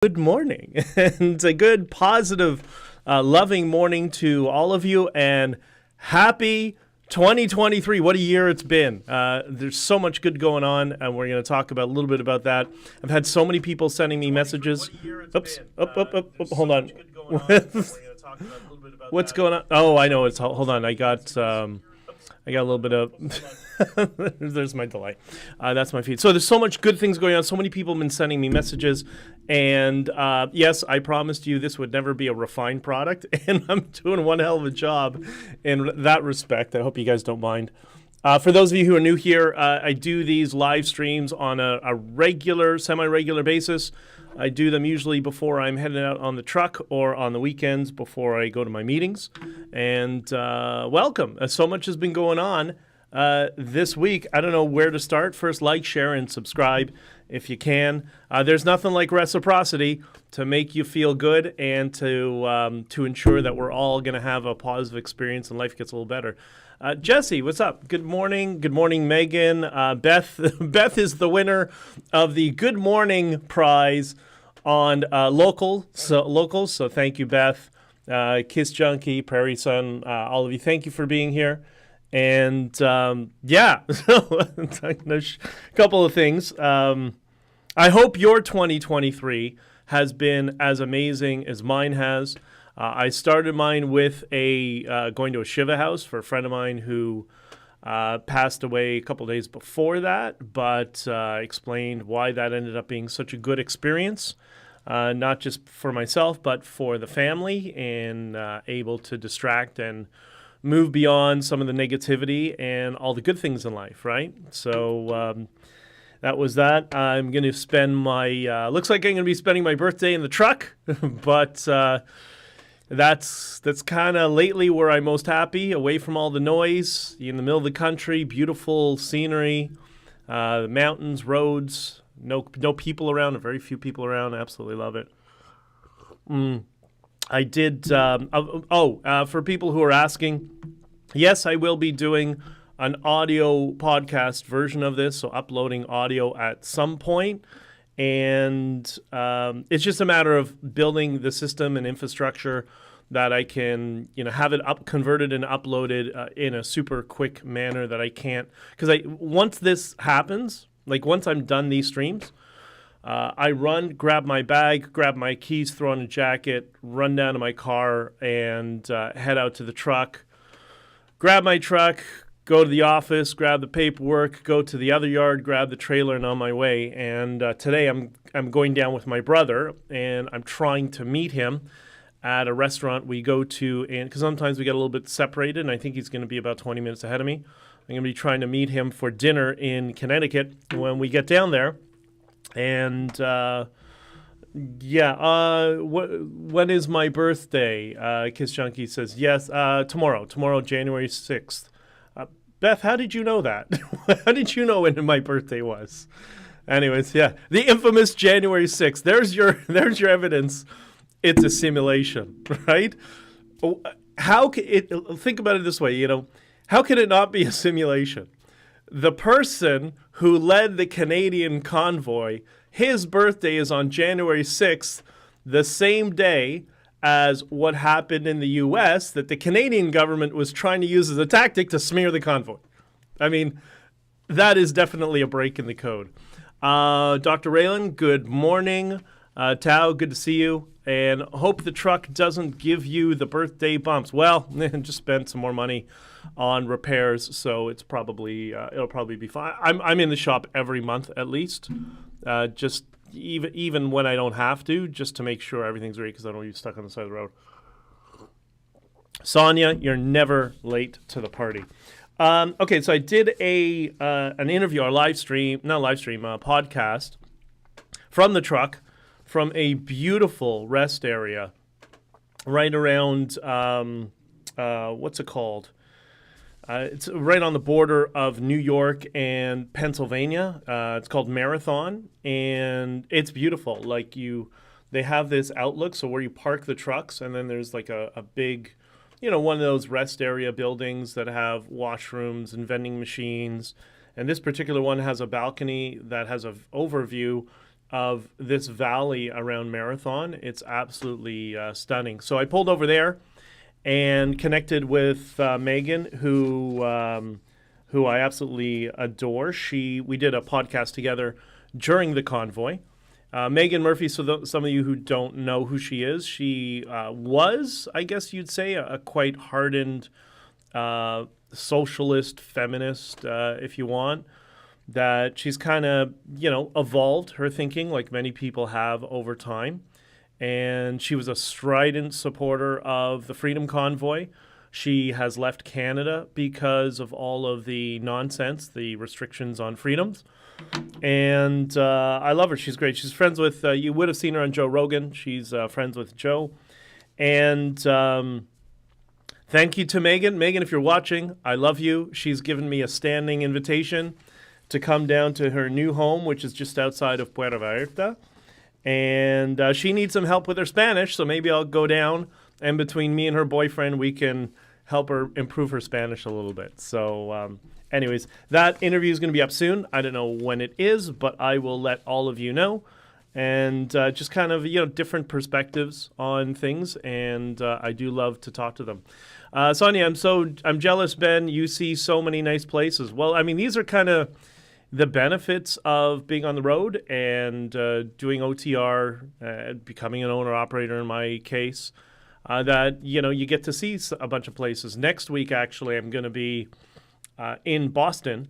Good morning and a good, positive, loving morning to all of you, and happy 2023. What a year it's been. There's so much good going on, and we're going to talk about a little bit about that. I've had so many people sending me messages. Oops, hold on. What's going on? Oh, I know. Hold on. I got a little bit of there's my delay. That's my feed. So there's so much good things going on. So many people have been sending me messages, and yes, I promised you this would never be a refined product, and I'm doing one hell of a job in that respect. I hope you guys don't mind. For those of you who are new here, I do these live streams on a regular, semi-regular basis. I do them usually before I'm heading out on the truck or on the weekends before I go to my meetings. And welcome. So much has been going on this week. I don't know where to start. First, like, share, and subscribe if you can. There's nothing like reciprocity to make you feel good and to ensure that we're all going to have a positive experience and life gets a little better. Jesse, what's up? Good morning. Good morning, Megan. Beth is the winner of the Good Morning Prize on locals. So thank you, Beth. Kiss Junkie, Prairie Sun, all of you. Thank you for being here. And yeah, a couple of things. I hope your 2023 has been as amazing as mine has. I started mine with going to a Shiva house for a friend of mine who passed away a couple days before that, but explained why that ended up being such a good experience, not just for myself, but for the family, and able to distract and move beyond some of the negativity and all the good things in life, right? So that was that. I'm going to spend looks like I'm going to be spending my birthday in the truck, but that's kind of lately where I'm most happy, away from all the noise, in the middle of the country, beautiful scenery, the mountains, roads, no people around, very few people around. Absolutely love it. I did, for people who are asking, yes, I will be doing an audio podcast version of this, so uploading audio at some point. And it's just a matter of building the system and infrastructure that I can, have it converted and uploaded in a super quick manner that I can't. Because once this happens, like once I'm done these streams, I run, grab my bag, grab my keys, throw on a jacket, run down to my car, and head out to the truck, grab my truck, go to the office, grab the paperwork, go to the other yard, grab the trailer, and on my way. And today I'm going down with my brother, and I'm trying to meet him at a restaurant we go to, and because sometimes we get a little bit separated, and I think he's going to be about 20 minutes ahead of me. I'm going to be trying to meet him for dinner in Connecticut when we get down there. And when is my birthday? Kiss Junkie says yes. Tomorrow, January 6th. Beth, how did you know that? How did you know when my birthday was? Anyways, yeah, the infamous January 6th. There's your evidence. It's a simulation, right? Think about it this way, how can it not be a simulation? The person who led the Canadian convoy, his birthday is on January 6th, the same day as what happened in the U.S. that the Canadian government was trying to use as a tactic to smear the convoy. I mean, that is definitely a break in the code. Dr. Raylan, good morning. Tao, good to see you. And hope the truck doesn't give you the birthday bumps. Well, just spent some more money on repairs, so it'll probably be fine. I'm in the shop every month at least, just even when I don't have to, just to make sure everything's ready because I don't want to be stuck on the side of the road. Sonia, you're never late to the party. Okay, so I did an interview, a podcast from the truck, from a beautiful rest area right around, what's it called? It's right on the border of New York and Pennsylvania. It's called Marathon, and it's beautiful. They have this outlook, so where you park the trucks, and then there's like a big, one of those rest area buildings that have washrooms and vending machines. And this particular one has a balcony that has an overview of this valley around Marathon. It's absolutely stunning. So I pulled over there and connected with Megan, who I absolutely adore. We did a podcast together during the convoy. Megan Murphy, so some of you who don't know who she is, she was, I guess you'd say, a quite hardened socialist, feminist, if you want, that she's kind of, evolved her thinking like many people have over time. And she was a strident supporter of the Freedom Convoy. She has left Canada because of all of the nonsense, the restrictions on freedoms. And I love her. She's great. She's friends with, you would have seen her on Joe Rogan. She's friends with Joe. And thank you to Megan. Megan, if you're watching, I love you. She's given me a standing invitation to come down to her new home, which is just outside of Puerto Vallarta. And she needs some help with her Spanish, so maybe I'll go down, and between me and her boyfriend, we can help her improve her Spanish a little bit. So anyways, that interview is going to be up soon. I don't know when it is, but I will let all of you know. And just kind of, different perspectives on things, and I do love to talk to them. Sonia, I'm jealous, Ben. You see so many nice places. Well, I mean, these are kind of the benefits of being on the road and doing OTR, becoming an owner-operator in my case, that, you get to see a bunch of places. Next week, actually, I'm going to be in Boston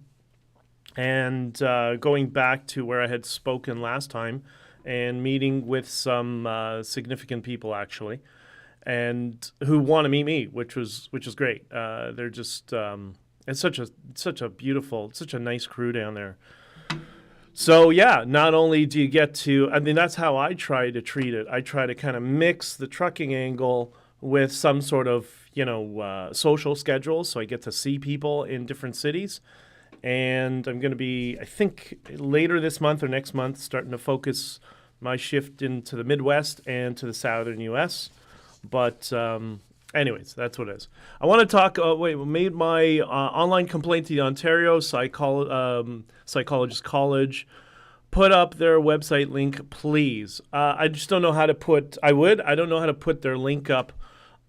and going back to where I had spoken last time and meeting with some significant people, actually, and who want to meet me, which is great. They're just... it's such a beautiful, such a nice crew down there. So yeah, not only do you get to, I mean, that's how I try to treat it. I try to kind of mix the trucking angle with some sort of, social schedule. So I get to see people in different cities. And I'm going to be, I think, later this month or next month, starting to focus my shift into the Midwest and to the southern U.S. But anyways, that's what it is. I want to talk, made my online complaint to the Ontario Psychologist College. Put up their website link, please. I just don't know how to put, I don't know how to put their link up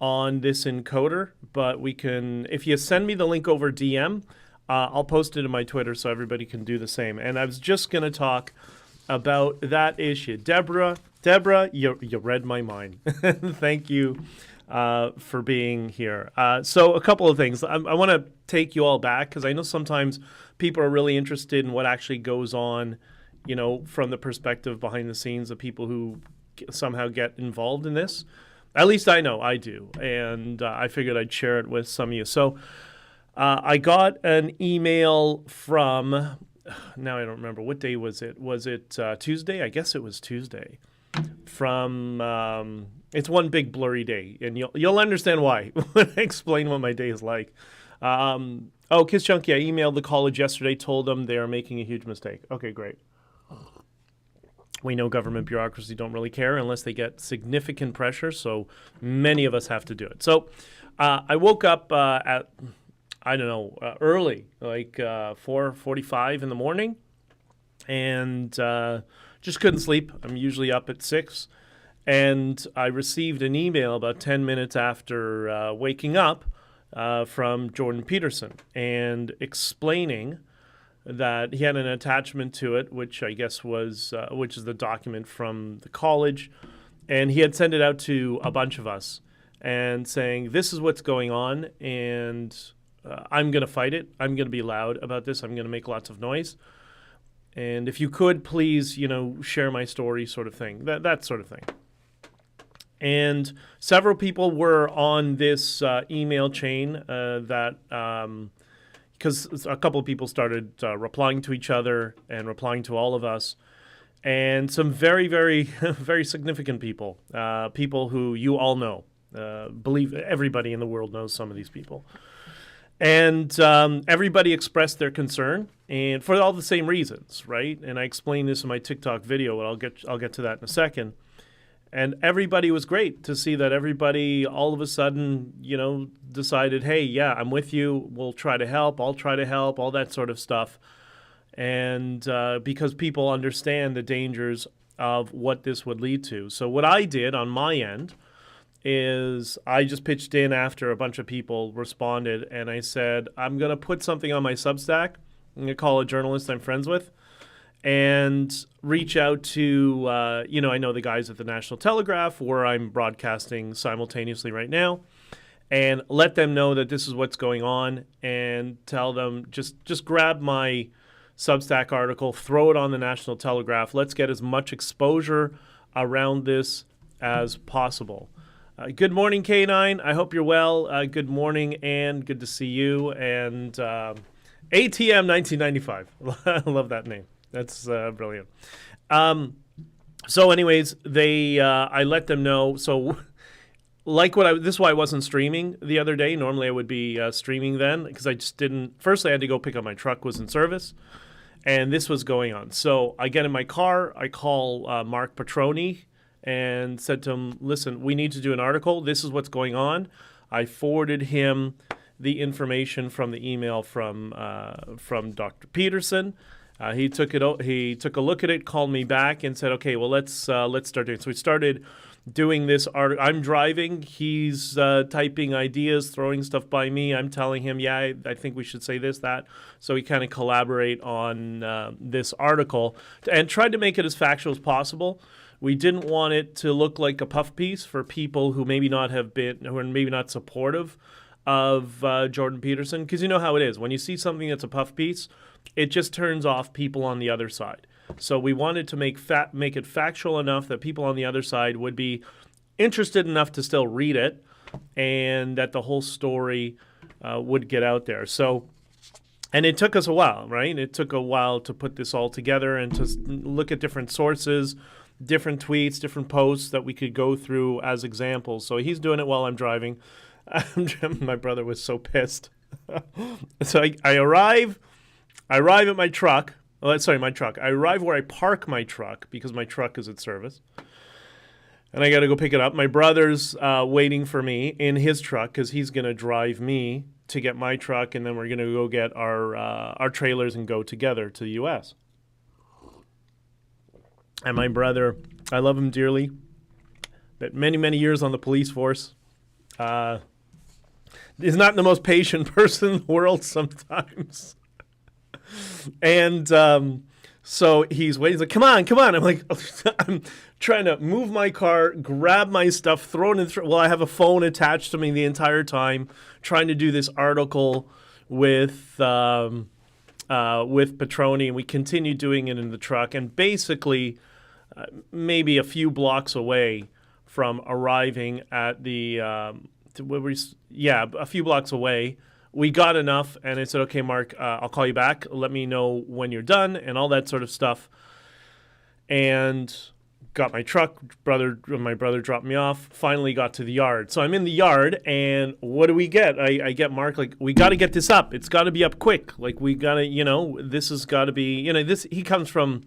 on this encoder, but we can, if you send me the link over DM, I'll post it in my Twitter so everybody can do the same. And I was just going to talk about that issue. Deborah, you read my mind. Thank you for being here. So a couple of things. I want to take you all back because I know sometimes people are really interested in what actually goes on, from the perspective behind the scenes of people who somehow get involved in this. At least I know I do. And I figured I'd share it with some of you. So I got an email from, now I don't remember, what day was it? Was it Tuesday? I guess it was Tuesday. From, it's one big blurry day, and you'll understand why when I explain what my day is like. Kiss Chunky, I emailed the college yesterday, told them they are making a huge mistake. Okay, great. We know government bureaucracy don't really care unless they get significant pressure, so many of us have to do it. So I woke up at, early, like 4:45 in the morning, and just couldn't sleep. I'm usually up at 6, and I received an email about 10 minutes after waking up from Jordan Peterson and explaining that he had an attachment to it, which I guess was, which is the document from the college, and he had sent it out to a bunch of us and saying, this is what's going on, and I'm going to fight it. I'm going to be loud about this. I'm going to make lots of noise. And if you could, please, share my story, sort of thing, that sort of thing. And several people were on this email chain because a couple of people started replying to each other and replying to all of us. And some very, very, very significant people, people who you all know, believe everybody in the world knows some of these people. And everybody expressed their concern, and for all the same reasons, right? And I explained this in my TikTok video, and I'll get to that in a second. And everybody was great to see that everybody all of a sudden, decided, hey, yeah, I'm with you. We'll try to help. I'll try to help, all that sort of stuff. And because people understand the dangers of what this would lead to. So what I did on my end is I just pitched in after a bunch of people responded, and I said, I'm going to put something on my Substack. I'm going to call a journalist I'm friends with and reach out to, I know the guys at the National Telegraph, where I'm broadcasting simultaneously right now, and let them know that this is what's going on, and tell them just grab my Substack article, throw it on the National Telegraph. Let's get as much exposure around this as possible. Good morning, K9. I hope you're well. Good morning, and good to see you. And ATM 1995. I love that name. That's brilliant. So anyways, I let them know. So this is why I wasn't streaming the other day. Normally I would be streaming then, because I just didn't. First, I had to go pick up my truck, was in service, and this was going on. So I get in my car, I call Mark Petroni and said to him, listen, we need to do an article. This is what's going on. I forwarded him the information from the email from Dr. Peterson. He took a look at it, called me back, and said, okay, well, let's start doing it. So we started doing this article. I'm driving. He's typing ideas, throwing stuff by me. I'm telling him, yeah, I think we should say this, that. So we kind of collaborate on this article and tried to make it as factual as possible. We didn't want it to look like a puff piece for people who maybe not have been, who are maybe not supportive of Jordan Peterson, because you know how it is. When you see something that's a puff piece, it just turns off people on the other side. So we wanted to make it factual enough that people on the other side would be interested enough to still read it, and that the whole story would get out there. So, and it took us a while, right? It took a while to put this all together and to look at different sources, different tweets, different posts that we could go through as examples. So he's doing it while I'm driving. My brother was so pissed. So I arrive at my truck. My truck. I arrive where I park my truck because my truck is at service. And I got to go pick it up. My brother's waiting for me in his truck because he's going to drive me to get my truck, and then we're going to go get our trailers and go together to the U.S. And my brother, I love him dearly, but many, many years on the police force. He's not the most patient person in the world sometimes. And so he's waiting. He's like, come on. I'm like, I'm trying to move my car, grab my stuff, throw it in. Well, I have a phone attached to me the entire time, trying to do this article with Petroni, and we continued doing it in the truck. And basically, maybe a few blocks away from arriving at the, a few blocks away, we got enough, and I said, okay, Mark, I'll call you back. Let me know when you're done, and all that sort of stuff. And got my truck. My brother dropped me off. Finally got to the yard. So I'm in the yard, and what do we get? I get Mark, like, we got to get this up. It's got to be up quick. Like, we got to, this has got to be, this. He comes from,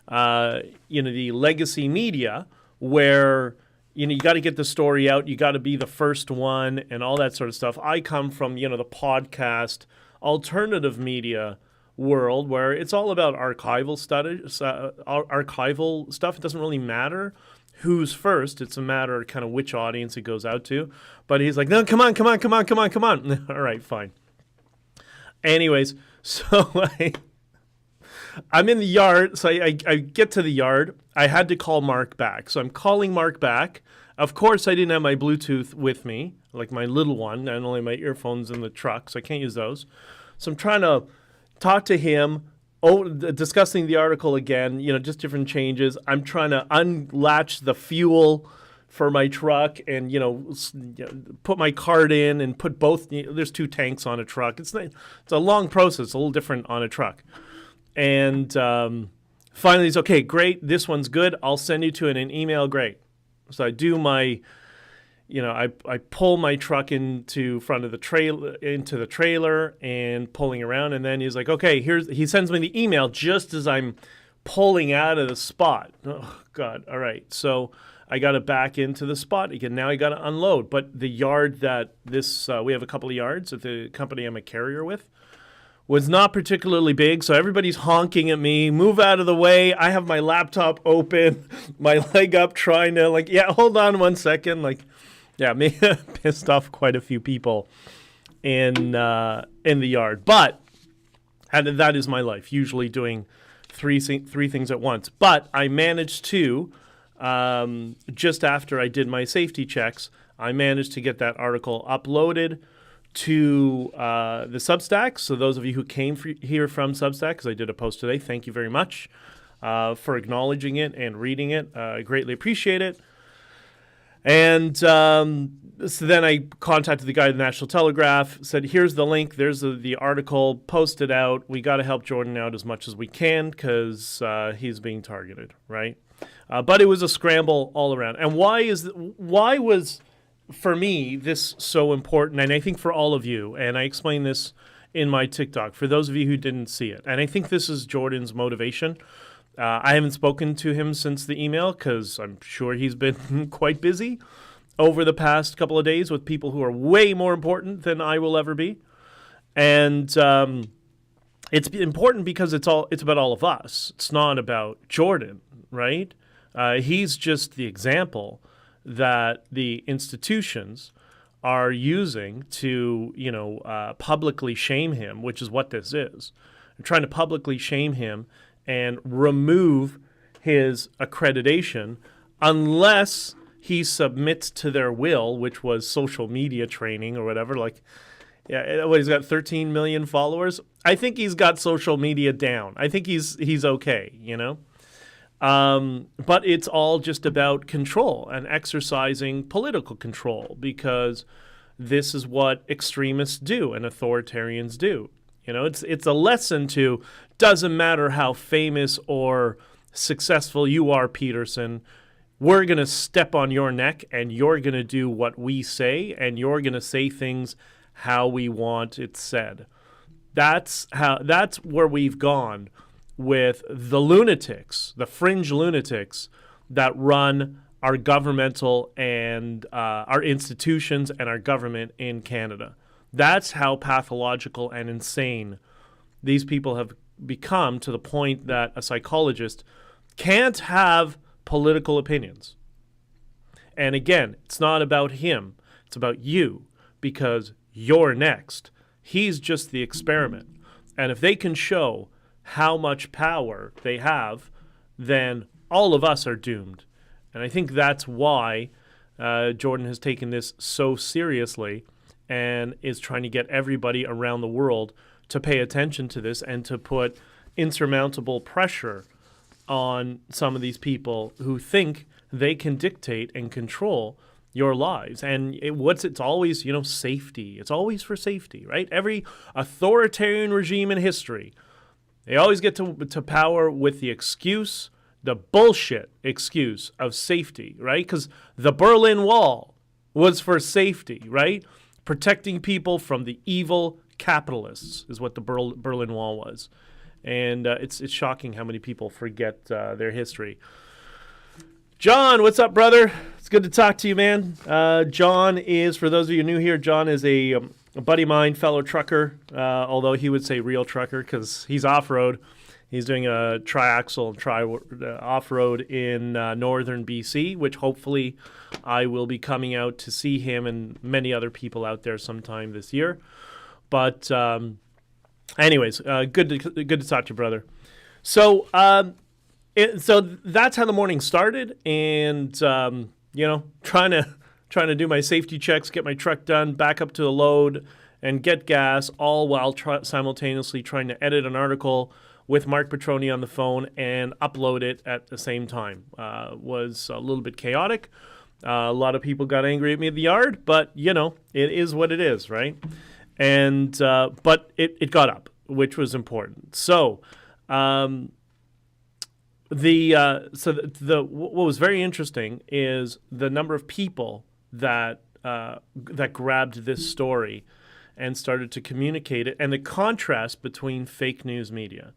the legacy media where, you got to get the story out. You got to be the first one and all that sort of stuff. I come from, the podcast, alternative media world where it's all about archival stuff. It doesn't really matter who's first. It's a matter of kind of which audience it goes out to. But he's like, no, come on. All right, fine. Anyways, so I'm in the yard. So I get to the yard. I had to call Mark back. So I'm calling Mark back. Of course, I didn't have my Bluetooth with me, like my little one, and only my earphones in the truck, so I can't use those. So I'm trying to talk to him, discussing the article again, just different changes. I'm trying to unlatch the fuel for my truck and, put my card in and put both. There's two tanks on a truck. It's a long process, a little different on a truck. And finally, he's okay, great. This one's good. I'll send you to an email. Great. So I do my, I pull my truck into the trailer and pulling around. And then he's like, okay, he sends me the email just as I'm pulling out of the spot. Oh, God. All right. So I got to back into the spot again. Now I got to unload. But the yard that we have a couple of yards at the company I'm a carrier with. was not particularly big, so everybody's honking at me. Move out of the way. I have my laptop open, my leg up, trying to hold on 1 second. Me pissed off quite a few people in the yard. But that is my life, usually doing three things at once. But I managed to, just after I did my safety checks, I managed to get that article uploaded to the Substack. So those of you who came here from Substack, because I did a post today, thank you very much for acknowledging it and reading it. I greatly appreciate it. And so then I contacted the guy at the National Telegraph, said, here's the link, there's the article, post it out. We got to help Jordan out as much as we can because he's being targeted, right? But it was a scramble all around. And why was, for me, this so important? And I think for all of you, and I explained this in my TikTok, for those of you who didn't see it. And I think this is Jordan's motivation. I haven't spoken to him since the email because I'm sure he's been quite busy over the past couple of days with people who are way more important than I will ever be. And it's important because it's about all of us. It's not about Jordan, right? He's just the example that the institutions are using to, publicly shame him, which is what this is. They're trying to publicly shame him and remove his accreditation unless he submits to their will, which was social media training or whatever. He's got 13 million followers. I think he's got social media down. I think he's okay, But it's all just about control and exercising political control because this is what extremists do and authoritarians do. It's a lesson to doesn't matter how famous or successful you are, Peterson. We're going to step on your neck and you're going to do what we say and you're going to say things how we want it said. That's where we've gone with the lunatics, the fringe lunatics that run our governmental and our institutions and our government in Canada. That's how pathological and insane these people have become, to the point that a psychologist can't have political opinions. And again, it's not about him. It's about you, because you're next. He's just the experiment. And if they can show how much power they have, then all of us are doomed. And I think that's why Jordan has taken this so seriously and is trying to get everybody around the world to pay attention to this and to put insurmountable pressure on some of these people who think they can dictate and control your lives. And it's always, safety. It's always for safety, right? Every authoritarian regime in history, they always get to power with the bullshit excuse of safety, right? Because the Berlin Wall was for safety, right? Protecting people from the evil capitalists is what the Berlin Wall was. And it's shocking how many people forget their history. John, what's up, brother? It's good to talk to you, man. John is, for those of you new here, John is a buddy of mine, fellow trucker, although he would say real trucker because he's off-road. He's doing a triaxle off-road in northern BC, which hopefully I will be coming out to see him and many other people out there sometime this year. But anyways, good to talk to you, brother. So so that's how the morning started, and trying to do my safety checks, get my truck done, back up to the load, and get gas, all while simultaneously trying to edit an article with Mark Petroni on the phone and upload it at the same time. Was a little bit chaotic. A lot of people got angry at me at the yard, but it is what it is, right? And but it got up, which was important. So what was very interesting is the number of people that grabbed this story and started to communicate it, and the contrast between fake news media.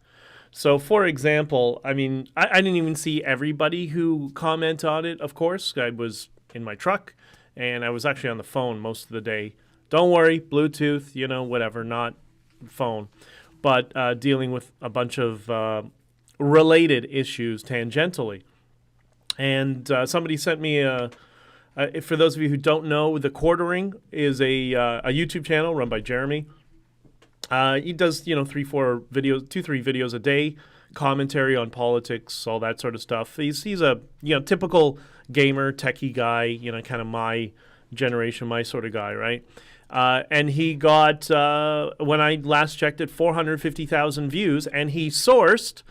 So, for example, I didn't even see everybody who commented on it, of course. I was in my truck, and I was actually on the phone most of the day. Don't worry, Bluetooth, whatever, not phone. but dealing with a bunch of related issues tangentially. And somebody sent me for those of you who don't know, The Quartering is a YouTube channel run by Jeremy. He does, 3 videos a day, commentary on politics, all that sort of stuff. He's a typical gamer, techie guy, kind of my generation, my sort of guy, right? And he got, when I last checked it, 450,000 views, and he sourced.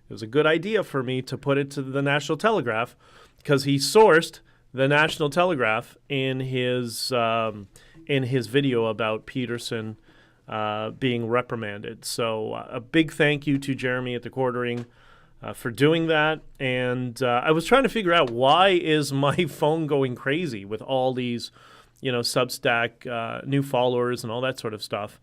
It was a good idea for me to put it to the National Telegraph, because he sourced the National Telegraph in his video about Peterson being reprimanded. So a big thank you to Jeremy at The Quartering for doing that. And I was trying to figure out, why is my phone going crazy with all these, Substack new followers and all that sort of stuff.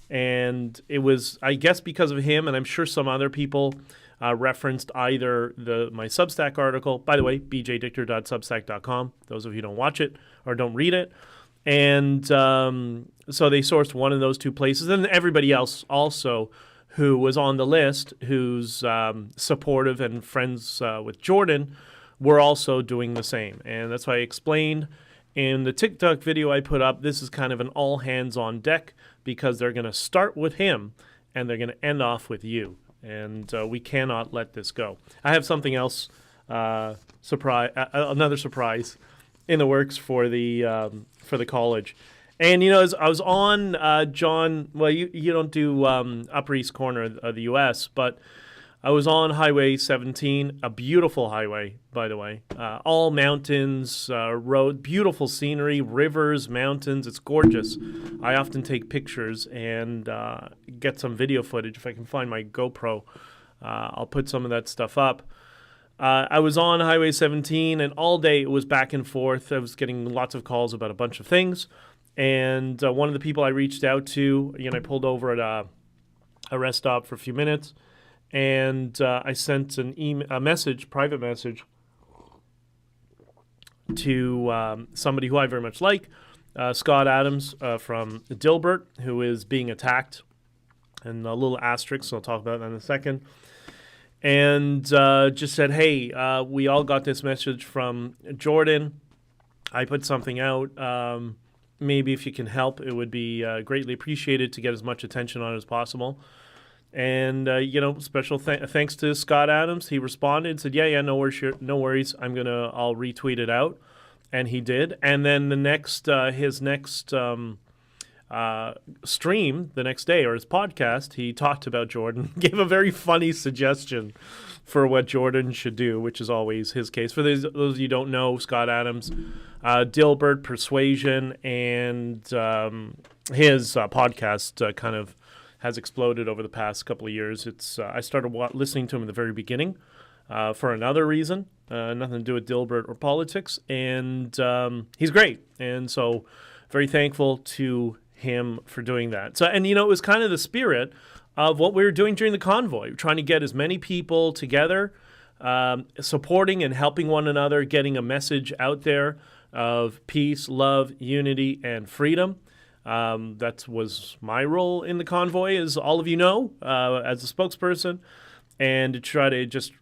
And it was, I guess, because of him, and I'm sure some other people referenced either my Substack article. By the way, BJdichter.substack.com, those of you who don't watch it or don't read it. And so they sourced one of those two places. And everybody else also who was on the list, who's supportive and friends with Jordan, were also doing the same. And that's why I explained in the TikTok video I put up, this is kind of an all hands on deck, because they're going to start with him and they're going to end off with you. And we cannot let this go. I have something else, another surprise in the works for the college. And as I was on John. Well, you don't do Upper East Corner of the U.S., but I was on Highway 17, a beautiful highway, by the way. All mountains, road, beautiful scenery, rivers, mountains. It's gorgeous. I often take pictures and get some video footage. If I can find my GoPro, I'll put some of that stuff up. I was on Highway 17, and all day it was back and forth. I was getting lots of calls about a bunch of things. And one of the people I reached out to, I pulled over at a rest stop for a few minutes. And I sent a private message to somebody who I very much like, Scott Adams from Dilbert, who is being attacked, and a little asterisk, so I'll talk about that in a second. And just said, hey, we all got this message from Jordan. I put something out. Maybe if you can help, it would be greatly appreciated to get as much attention on it as possible. And, special thanks to Scott Adams. He responded and said, yeah, no worries. I'll retweet it out. And he did. And then his next stream the next day, or his podcast, he talked about Jordan, gave a very funny suggestion for what Jordan should do, which is always his case. For those of you who don't know, Scott Adams, Dilbert, Persuasion, and his podcast kind of has exploded over the past couple of years. I started listening to him in the very beginning for another reason, nothing to do with Dilbert or politics, and he's great. And so very thankful to him for doing that. So, and it was kind of the spirit of what we were doing during the convoy, trying to get as many people together, supporting and helping one another, getting a message out there of peace, love, unity, and freedom. That was my role in the convoy, as all of you know, as a spokesperson, and to try to just,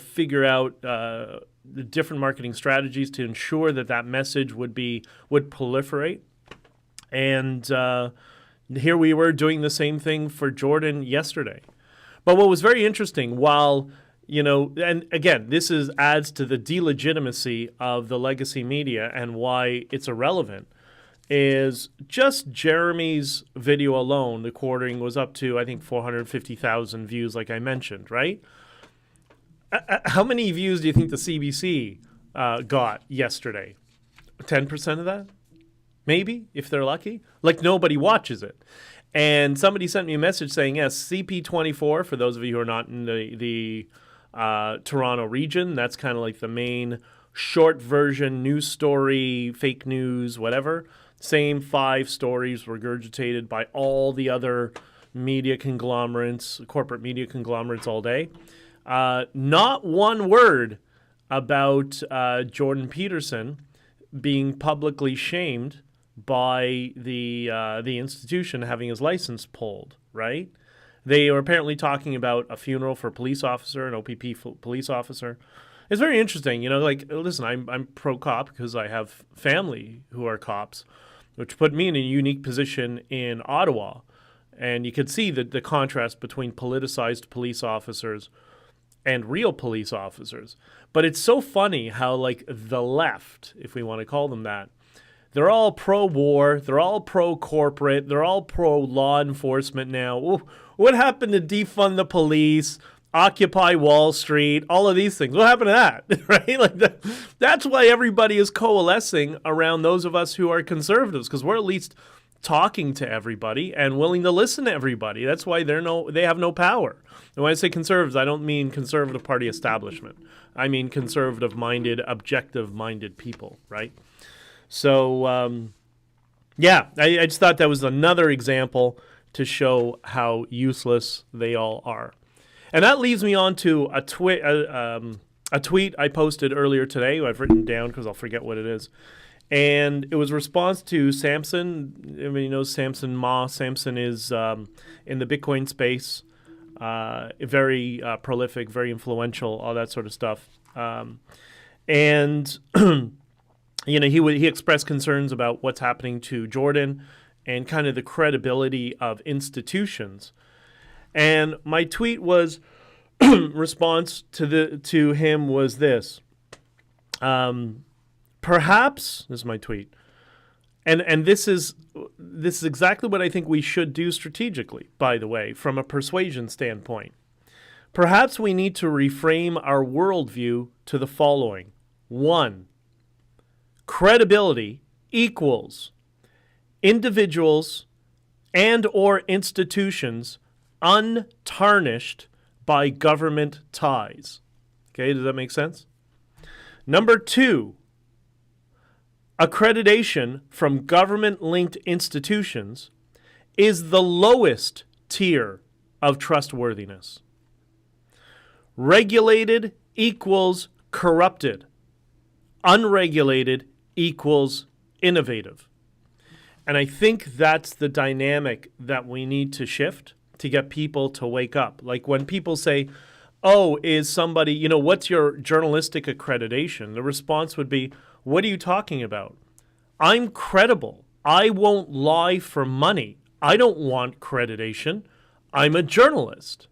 figure out the different marketing strategies to ensure that message would proliferate. And here we were doing the same thing for Jordan yesterday. But what was very interesting, while, and again, this adds to the delegitimacy of the legacy media and why it's irrelevant, is just Jeremy's video alone, The Quartering, was up to, I think, 450,000 views, like I mentioned, right? How many views do you think the CBC got yesterday? 10% of that? Maybe, if they're lucky. Like, nobody watches it. And somebody sent me a message saying, yes, CP24, for those of you who are not in the Toronto region, that's kind of like the main short version news story, fake news, whatever. Same 5 stories regurgitated by all the other media conglomerates, corporate media conglomerates all day. Not one word about Jordan Peterson being publicly shamed by the institution having his license pulled, right? They were apparently talking about a funeral for a police officer, an OPP police officer. It's very interesting, like, listen, I'm pro-cop because I have family who are cops, which put me in a unique position in Ottawa. And you could see the contrast between politicized police officers and real police officers. But it's so funny how, like, the left, if we want to call them that, they're all pro-war, they're all pro-corporate, they're all pro-law enforcement now. Ooh, what happened to defund the police, Occupy Wall Street, all of these things? What happened to that, right? Like that's why everybody is coalescing around those of us who are conservatives, because we're at least talking to everybody and willing to listen to everybody. That's why they have no power. And when I say conservatives, I don't mean conservative party establishment. I mean conservative-minded, objective-minded people, right? So, I just thought that was another example to show how useless they all are. And that leads me on to a tweet I posted earlier today. I've written down because I'll forget what it is. And it was a response to Samson. Everybody knows Samson Ma. Samson is in the Bitcoin space, very prolific, very influential, all that sort of stuff. And he expressed concerns about what's happening to Jordan and kind of the credibility of institutions. And my tweet was response to him was this. Perhaps, this is my tweet, and this is exactly what I think we should do strategically, by the way, from a persuasion standpoint. Perhaps we need to reframe our worldview to the following. 1, credibility equals individuals and or institutions untarnished by government ties. Okay, does that make sense? Number 2, accreditation from government-linked institutions is the lowest tier of trustworthiness. Regulated equals corrupted. Unregulated equals innovative. And I think that's the dynamic that we need to shift to get people to wake up. Like when people say, oh, is somebody, what's your journalistic accreditation? The response would be, what are you talking about? I'm credible. I won't lie for money. I don't want accreditation. I'm a journalist.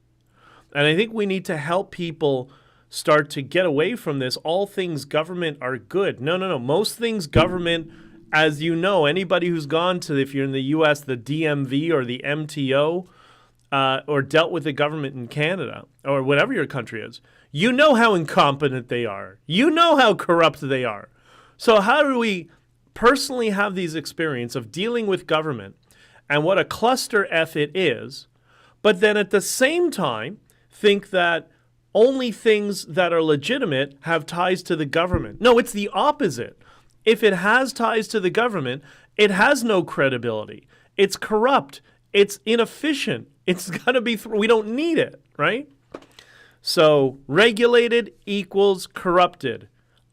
And I think we need to help people start to get away from this. All things government are good. No. Most things government, as you know, anybody who's gone to, if you're in the U.S., the DMV or the MTO, or dealt with the government in Canada, or whatever your country is, you know how incompetent they are. You know how corrupt they are. So how do we personally have these experience of dealing with government and what a cluster F it is, but then at the same time think that only things that are legitimate have ties to the government? No, it's the opposite. If it has ties to the government, it has no credibility. It's corrupt. It's inefficient. It's got to be, we don't need it, right? So regulated equals corrupted.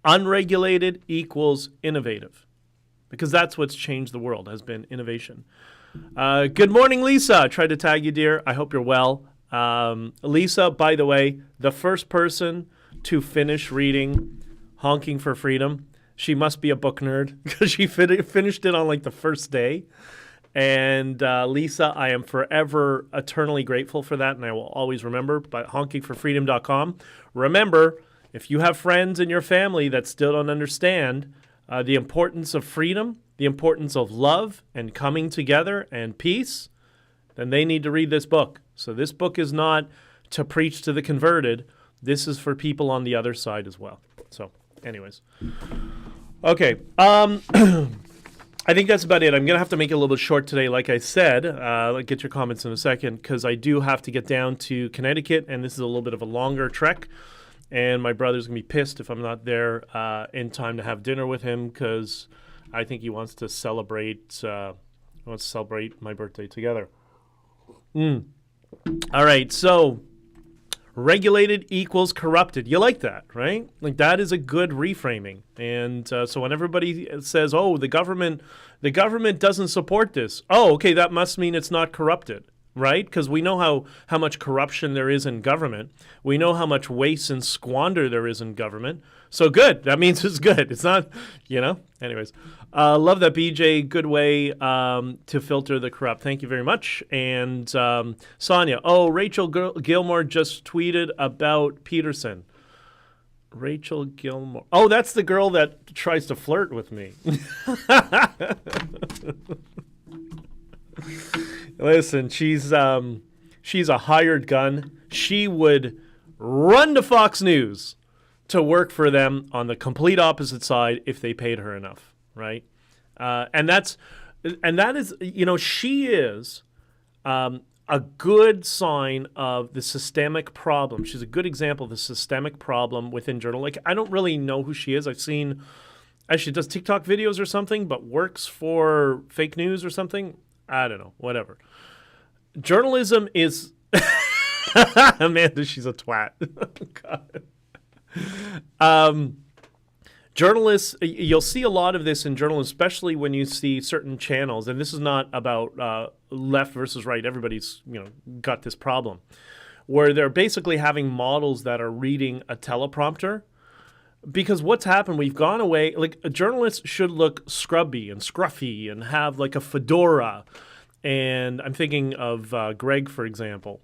Unregulated equals innovative. Because that's what's changed the world, has been innovation. Good morning, Lisa. I tried to tag you, dear. I hope you're well. Lisa, by the way, the first person to finish reading Honking for Freedom. She must be a book nerd because she finished it on like the first day. And Lisa, I am forever eternally grateful for that, and I will always remember. But honkingforfreedom.com. Remember, if you have friends in your family that still don't understand the importance of freedom, the importance of love and coming together and peace, then they need to read this book. So this book is not to preach to the converted. This is for people on the other side as well. So anyways. Okay. I think that's about it. I'm going to have to make it a little bit short today, like I said. I'll get your comments in a second, because I do have to get down to Connecticut, and this is a little bit of a longer trek. And my brother's going to be pissed if I'm not there in time to have dinner with him, because I think he wants to celebrate my birthday together. All right, so regulated equals corrupted. You like that, right? Like that is a good reframing. And so when everybody says, "Oh, the government doesn't support this," oh, okay, that must mean it's not corrupted. right? Because we know how much corruption there is in government. We know how much waste and squander there is in government. So good. That means it's good. It's not, Anyways, love that, BJ. Good way to filter the corrupt. Thank you very much. And Sonia. Oh, Rachel Gilmore just tweeted about Peterson. Rachel Gilmore. Oh, that's the girl that tries to flirt with me. Listen, she's a hired gun. She would run to Fox News to work for them on the complete opposite side if they paid her enough, right? And that is, she is a good sign of the systemic problem. She's a good example of the systemic problem within journal. Like, I don't really know who she is. I've seen, she does TikTok videos or something, but works for fake news or something. I don't know, whatever. Journalism is, Amanda, she's a twat. God. Journalists, you'll see a lot of this in journalism, especially when you see certain channels, and this is not about left versus right. Everybody's got this problem, where they're basically having models that are reading a teleprompter. Because what's happened, we've gone away, like a journalist should look scrubby and scruffy and have like a fedora. And I'm thinking of Greg, for example.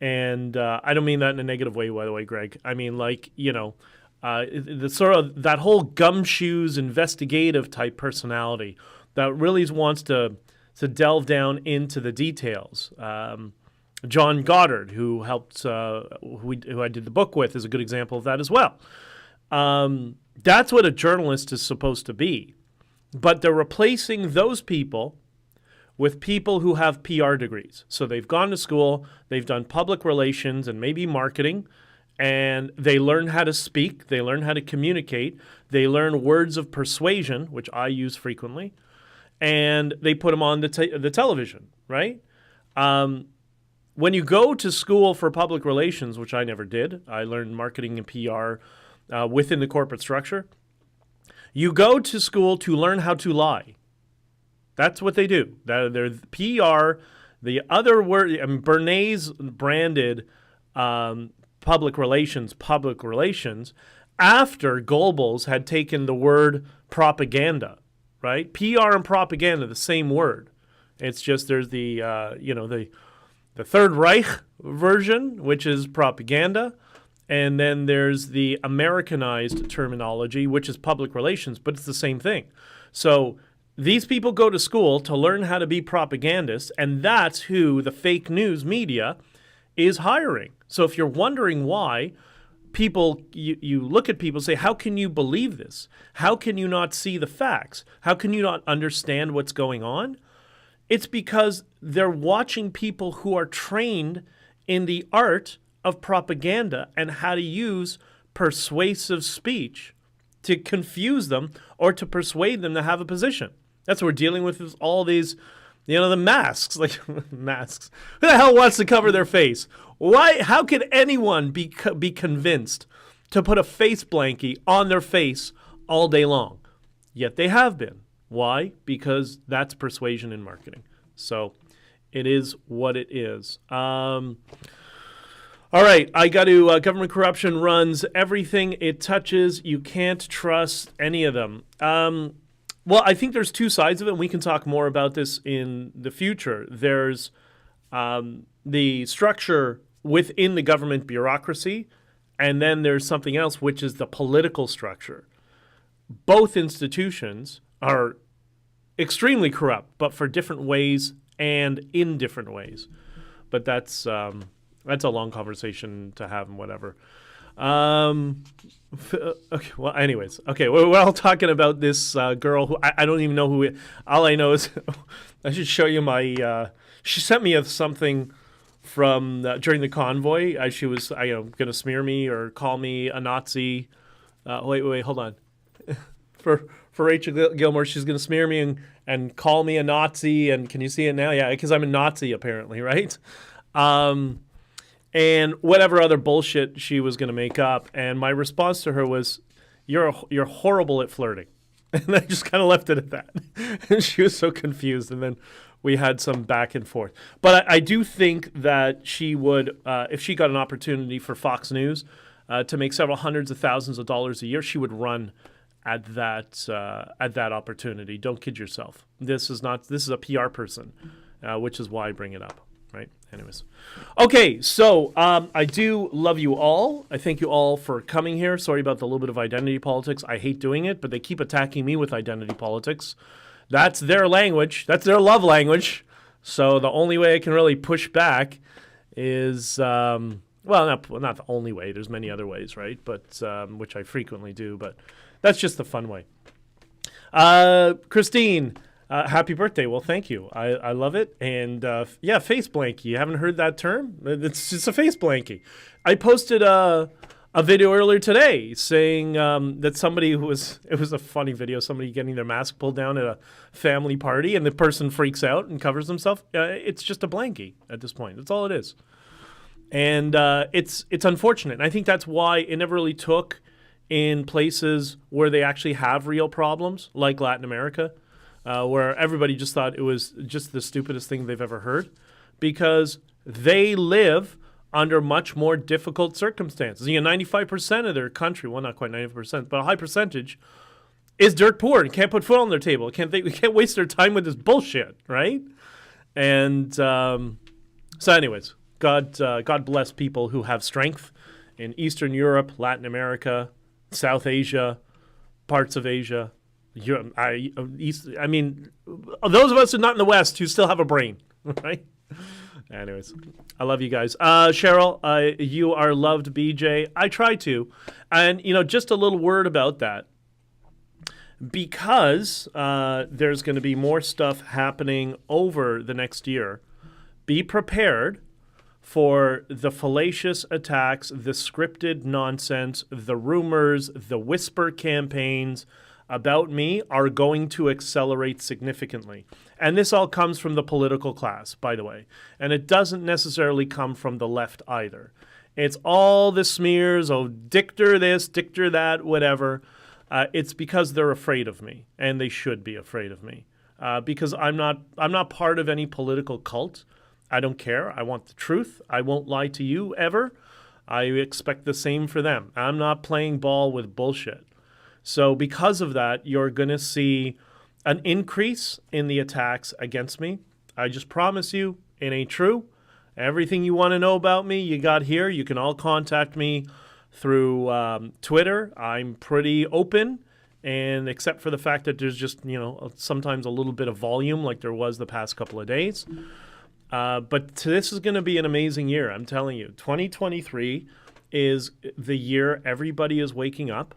And I don't mean that in a negative way, by the way, Greg. I mean, like, the sort of that whole gumshoes investigative type personality that really wants to delve down into the details. John Goddard, who helped, who I did the book with, is a good example of that as well. That's what a journalist is supposed to be. But they're replacing those people with people who have PR degrees. So they've gone to school, they've done public relations and maybe marketing, and they learn how to speak, they learn how to communicate, they learn words of persuasion, which I use frequently, and they put them on the television, right? When you go to school for public relations, which I never did, I learned marketing and PR within the corporate structure. You go to school to learn how to lie. That's what they do. They're PR. The other word, Bernays branded public relations, after Goebbels had taken the word propaganda, right? PR and propaganda, the same word. It's just there's the Third Reich version, which is propaganda, and then there's the Americanized terminology, which is public relations, but it's the same thing. So these people go to school to learn how to be propagandists, and that's who the fake news media is hiring. So if you're wondering why people, you look at people and say, how can you believe this? How can you not see the facts? How can you not understand what's going on? It's because they're watching people who are trained in the art of propaganda and how to use persuasive speech to confuse them or to persuade them to have a position. That's what we're dealing with all these, the masks, like masks. Who the hell wants to cover their face? Why? How could anyone be convinced to put a face blankie on their face all day long? Yet they have been. Why? Because that's persuasion in marketing. So it is what it is. All right, I got to, government corruption runs everything it touches. You can't trust any of them. Well, I think there's two sides of it, and we can talk more about this in the future. There's the structure within the government bureaucracy, and then there's something else, which is the political structure. Both institutions are extremely corrupt, but for different ways and in different ways. But that's a long conversation to have and whatever. Okay. Well, anyways. Okay. We're all talking about this girl who I don't even know who. All I know is I should show you my. She sent me something from during the convoy. She was going to smear me or call me a Nazi. Wait. Hold on. For Rachel Gilmore, she's going to smear me and call me a Nazi. And can you see it now? Yeah, because I'm a Nazi apparently, right? And whatever other bullshit she was going to make up. And my response to her was, you're horrible at flirting. And I just kind of left it at that. And she was so confused. And then we had some back and forth. But I do think that she would, if she got an opportunity for Fox News to make several hundreds of thousands of dollars a year, she would run at that opportunity. Don't kid yourself. This is a PR person, which is why I bring it up. Right. Anyways. Okay. So I do love you all. I thank you all for coming here. Sorry about the little bit of identity politics. I hate doing it, but they keep attacking me with identity politics. That's their language. That's their love language. So the only way I can really push back is, well, not the only way. There's many other ways, right? But which I frequently do. But that's just the fun way. Christine. Happy birthday. Well, thank you. I love it. And yeah, face blankie. You haven't heard that term? It's just a face blankie. I posted a video earlier today saying that it was a funny video, somebody getting their mask pulled down at a family party and the person freaks out and covers themselves. It's just a blankie at this point. That's all it is. And it's unfortunate. And I think that's why it never really took in places where they actually have real problems, like Latin America. Where everybody just thought it was just the stupidest thing they've ever heard, because they live under much more difficult circumstances. 95% of their country, well, not quite 90%, but a high percentage, is dirt poor and can't put food on their table. We can't waste their time with this bullshit, right? And so anyways, God bless people who have strength in Eastern Europe, Latin America, South Asia, parts of Asia. I mean, those of us who are not in the West who still have a brain, right? Anyways, I love you guys. Cheryl, you are loved, BJ. I try to. And, just a little word about that. Because there's going to be more stuff happening over the next year, be prepared for the fallacious attacks, the scripted nonsense, the rumors, the whisper campaigns about me are going to accelerate significantly. And this all comes from the political class, by the way. And it doesn't necessarily come from the left either. It's all the smears, Dichter this, Dichter that, whatever. It's because they're afraid of me, and they should be afraid of me. Because I'm not part of any political cult. I don't care. I want the truth. I won't lie to you ever. I expect the same for them. I'm not playing ball with bullshit. So because of that, you're going to see an increase in the attacks against me. I just promise you, it ain't true. Everything you want to know about me, you got here. You can all contact me through Twitter. I'm pretty open, and except for the fact that there's just, sometimes a little bit of volume like there was the past couple of days. But this is going to be an amazing year, I'm telling you. 2023 is the year everybody is waking up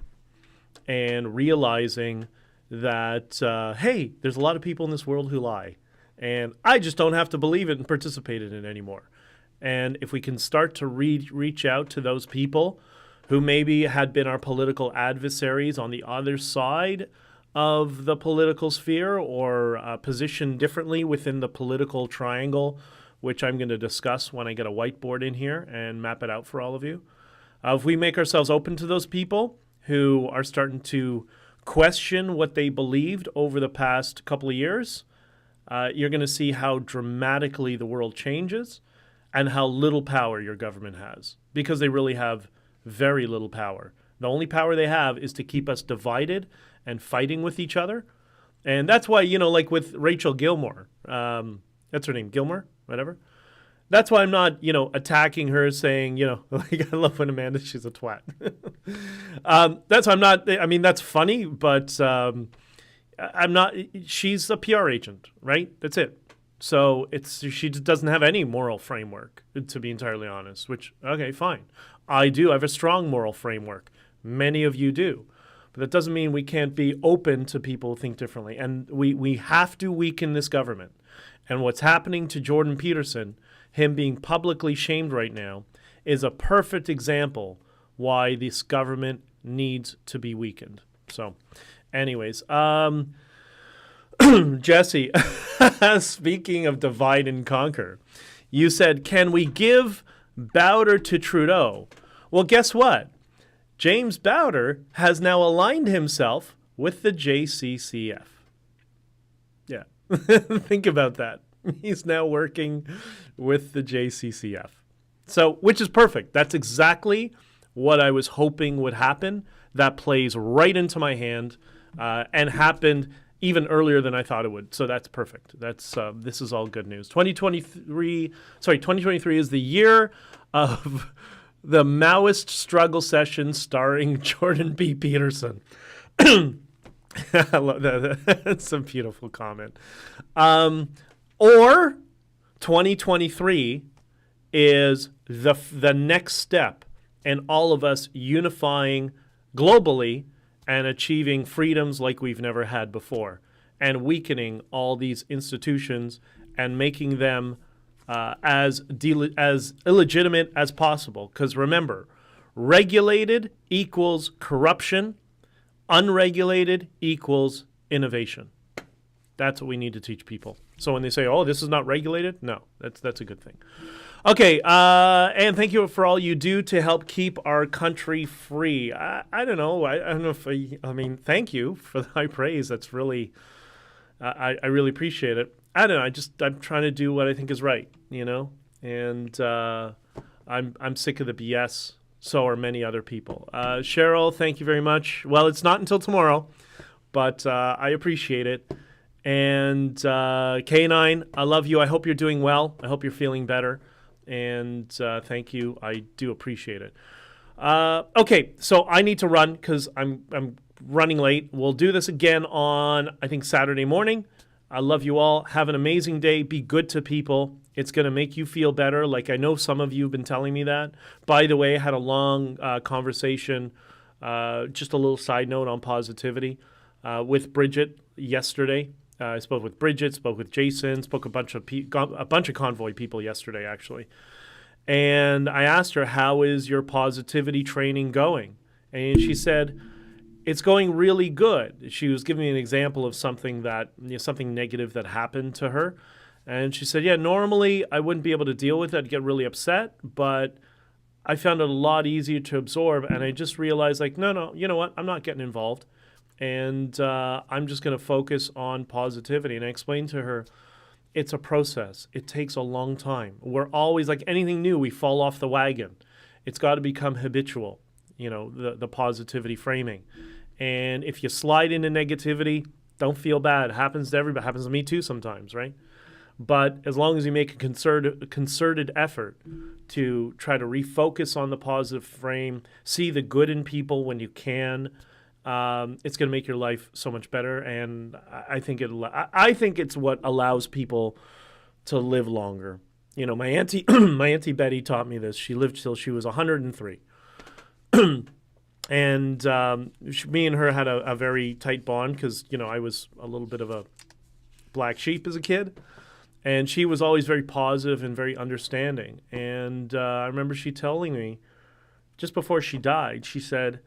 and realizing that, hey, there's a lot of people in this world who lie. And I just don't have to believe it and participate in it anymore. And if we can start to reach out to those people who maybe had been our political adversaries on the other side of the political sphere or positioned differently within the political triangle, which I'm going to discuss when I get a whiteboard in here and map it out for all of you. If we make ourselves open to those people who are starting to question what they believed over the past couple of years, you're going to see how dramatically the world changes and how little power your government has, because they really have very little power. The only power they have is to keep us divided and fighting with each other. And that's why, like with Rachel Gilmore, that's her name, Gilmore, whatever. That's why I'm not, attacking her saying, like, I love when Amanda, she's a twat. That's why I'm not, that's funny, but I'm not, she's a PR agent, right? That's it. So she doesn't have any moral framework, to be entirely honest, which, okay, fine. I do. I have a strong moral framework. Many of you do. But that doesn't mean we can't be open to people who think differently. And we have to weaken this government. And what's happening to Jordan Peterson, him being publicly shamed right now, is a perfect example why this government needs to be weakened. So, anyways, Jesse, speaking of divide and conquer, you said, can we give Bowder to Trudeau? Well, guess what? James Bowder has now aligned himself with the JCCF. Yeah, think about that. He's now working with the JCCF. So, which is perfect. That's exactly what I was hoping would happen. That plays right into my hand and happened even earlier than I thought it would. So that's perfect. This is all good news. 2023 is the year of the Maoist struggle session starring Jordan B. Peterson. I love that. That's a beautiful comment. Or 2023 is the next step in all of us unifying globally and achieving freedoms like we've never had before, and weakening all these institutions and making them as illegitimate as possible. Because remember, regulated equals corruption, unregulated equals innovation. That's what we need to teach people. So when they say, oh, this is not regulated, no, that's a good thing. Okay, and thank you for all you do to help keep our country free. I don't know. I don't know if I mean, thank you for the high praise. That's really, I really appreciate it. I don't know. I'm trying to do what I think is right, you know, and I'm sick of the BS. So are many other people. Cheryl, thank you very much. Well, it's not until tomorrow, but I appreciate it. And K9, I love you. I hope you're doing well. I hope you're feeling better. And thank you. I do appreciate it. Okay, so I need to run because I'm running late. We'll do this again on, I think, Saturday morning. I love you all. Have an amazing day. Be good to people. It's going to make you feel better. Like I know some of you have been telling me that. By the way, I had a long conversation, just a little side note on positivity, with Bridget yesterday. I spoke with Bridget, spoke with Jason, spoke a bunch of convoy people yesterday, actually. And I asked her, how is your positivity training going? And she said, it's going really good. She was giving me an example of something something negative that happened to her. And she said, yeah, normally I wouldn't be able to deal with it. I'd get really upset, but I found it a lot easier to absorb. And I just realized, like, no, you know what? I'm not getting involved. And I'm just going to focus on positivity. And I explained to her, it's a process. It takes a long time. We're always, like anything new, we fall off the wagon. It's got to become habitual, you know, the positivity framing. And if you slide into negativity, don't feel bad. It happens to everybody. It happens to me too sometimes, right? But as long as you make a concerted effort to try to refocus on the positive frame, see the good in people when you can, it's going to make your life so much better. And I think it's what allows people to live longer. You know, my auntie Betty taught me this. She lived till she was 103. And me and her had a very tight bond because, you know, I was a little bit of a black sheep as a kid. And she was always very positive and very understanding. And I remember she telling me, just before she died, she said,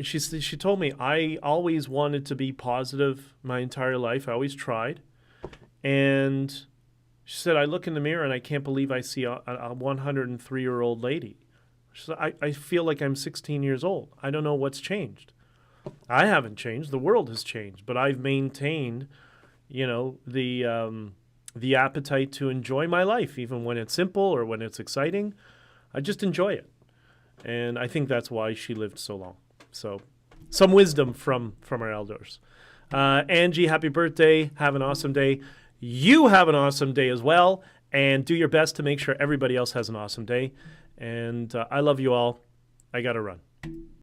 she told me, I always wanted to be positive my entire life. I always tried. And she said, I look in the mirror and I can't believe I see a 103-year-old lady. She said, I feel like I'm 16 years old. I don't know what's changed. I haven't changed. The world has changed. But I've maintained, you know, the appetite to enjoy my life, even when it's simple or when it's exciting. I just enjoy it. And I think that's why she lived so long. So some wisdom from our elders. Angie, happy birthday. Have an awesome day. You have an awesome day as well. And do your best to make sure everybody else has an awesome day. And I love you all. I got to run.